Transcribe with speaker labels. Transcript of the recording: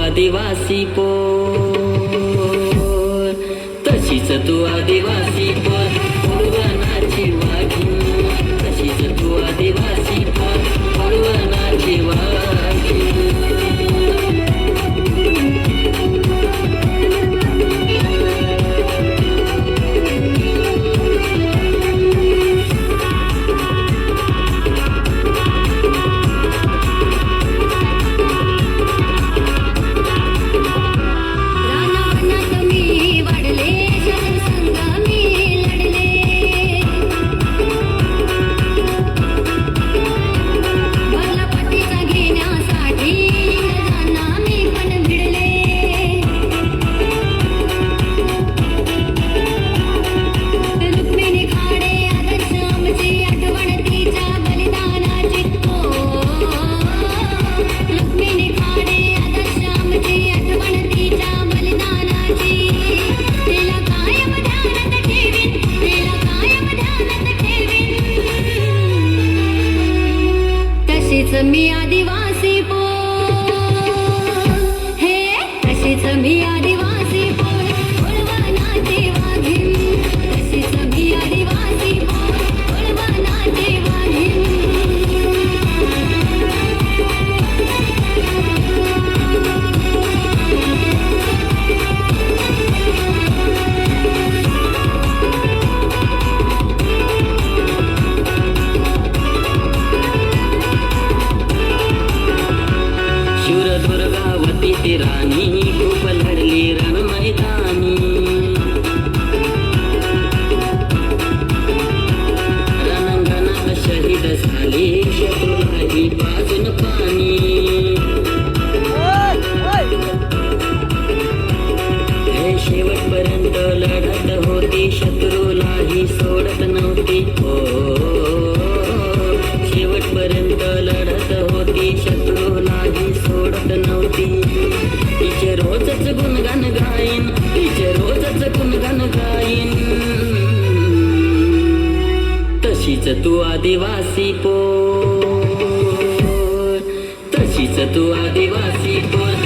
Speaker 1: आदिवासी पोर, तशीच तू आदिवासी पोर, पुरवनाची वाघीण, तशीच तू आदिवासी पोर, पुरवनाची वाघीण.
Speaker 2: मी आदिवासी पोर, हे तशीच मी आदिवासी पोर, पुरवनाची वाघीण, तशीच मी आदिवासी पोर, पुरवनाची वाघीण.
Speaker 1: दुर्गावती ती राणी खूप लढली रण मैदानी, रणांगणात शहीद झाली, शत्रूलाही पाजून पाणी. हे शेवटपर्यंत लढत होती, शत्रूलाही सोडत नव्हती. हो, शेवटपर्यंत लढत होती, शत्रूलाही सोडत नव्हती. तिचे रोजच गुणगान गाईन, तिचे रोजच गुणगान गाईन. तशीच तू आदिवासी पोर, तशीच तू आदिवासी पोर,